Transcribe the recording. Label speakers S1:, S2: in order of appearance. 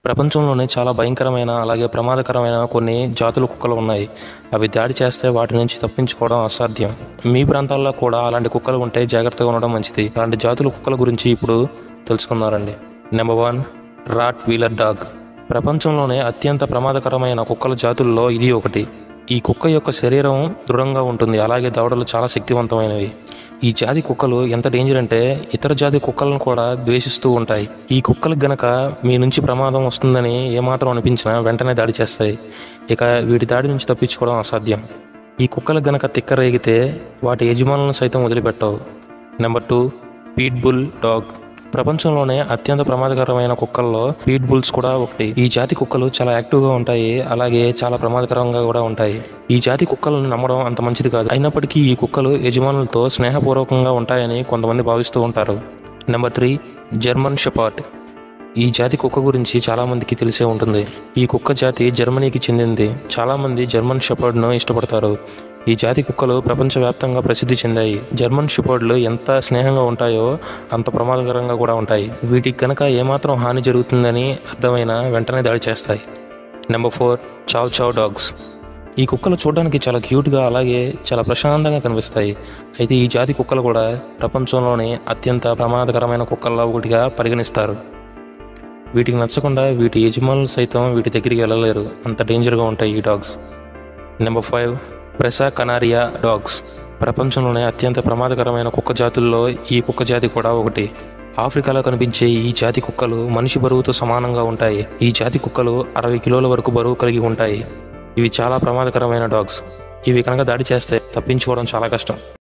S1: ప్రపంచంలోనే చాలా భయంకరమైన అలాగే ప్రమాదకరమైన కొన్ని జాతుల కుక్కలు ఉన్నాయి. అవి దాడి చేస్తే వాటి నుంచి తప్పించుకోవడం అసాధ్యం. మీ ప్రాంతాల్లో కూడా అలాంటి కుక్కలు ఉంటే జాగ్రత్తగా ఉండడం మంచిది. అలాంటి జాతుల కుక్కల గురించి ఇప్పుడు తెలుసుకున్నారండి. Number 1, rottweiler dog. ప్రపంచంలోనే అత్యంత ప్రమాదకరమైన కుక్కల జాతుల్లో ఇది ఒకటి. ఈ కుక్క యొక్క శరీరం దృఢంగా ఉంటుంది, అలాగే దవడలు చాలా శక్తివంతమైనవి. ఈ జాతి కుక్కలు ఎంత డేంజర్ అంటే ఇతర జాతి కుక్కలను కూడా ద్వేషిస్తూ ఉంటాయి. ఈ కుక్కలకు గనక మీ నుంచి ప్రమాదం వస్తుందని ఏమాత్రం అనిపించినా వెంటనే దాడి చేస్తాయి. ఇక వీటి దాడి నుంచి తప్పించుకోవడం అసాధ్యం. ఈ కుక్కలకు గనక తిక్క రేగితే వాటి యజమానులను సైతం వదిలిపెట్టవు. Number 2, pit bull dog. ప్రపంచంలోనే అత్యంత ప్రమాదకరమైన కుక్కల్లో పీట్ బుల్స్ కూడా ఒకటి. ఈ జాతి కుక్కలు చాలా యాక్టివ్గా ఉంటాయి, అలాగే చాలా ప్రమాదకరంగా కూడా ఉంటాయి. ఈ జాతి కుక్కలను నమ్మడం అంత మంచిది కాదు. అయినప్పటికీ ఈ కుక్కలు యజమానులతో స్నేహపూర్వకంగా ఉంటాయని కొంతమంది భావిస్తూ ఉంటారు. Number 3, German shepherd. ఈ జాతి కుక్క గురించి చాలామందికి తెలిసే ఉంటుంది. ఈ కుక్క జాతి జర్మనీకి చెందింది. చాలామంది జర్మన్ షెపర్డ్ను ఇష్టపడతారు. ఈ జాతి కుక్కలు ప్రపంచవ్యాప్తంగా ప్రసిద్ధి చెందాయి. జర్మన్ షెపర్డ్లు ఎంత స్నేహంగా ఉంటాయో అంత ప్రమాదకరంగా కూడా ఉంటాయి. వీటికి కనుక ఏమాత్రం హాని జరుగుతుందని అర్థమైన వెంటనే దాడి చేస్తాయి. నెంబర్ 4, చావ్ చావ్ డాగ్స్. ఈ కుక్కలు చూడడానికి చాలా క్యూట్గా అలాగే చాలా ప్రశాంతంగా కనిపిస్తాయి. అయితే ఈ జాతి కుక్కలు కూడా ప్రపంచంలోనే అత్యంత ప్రమాదకరమైన కుక్కల్లో ఒకటిగా పరిగణిస్తారు. వీటికి నచ్చకుండా వీటి యజమానులు సైతం వీటి దగ్గరికి వెళ్ళలేరు, అంత డేంజర్గా ఉంటాయి ఈ dogs. Number 5, Presa Canario dogs. ప్రపంచంలోనే అత్యంత ప్రమాదకరమైన కుక్క జాతుల్లో ఈ కుక్క జాతి కూడా ఒకటి. ఆఫ్రికాలో కనిపించే ఈ జాతి కుక్కలు మనిషి బరువుతో సమానంగా ఉంటాయి. ఈ జాతి కుక్కలు 60 కిలోల వరకు బరువు కలిగి ఉంటాయి. ఇవి చాలా ప్రమాదకరమైన డాగ్స్. ఇవి కనుక దాడి చేస్తే తప్పించుకోవడం చాలా కష్టం.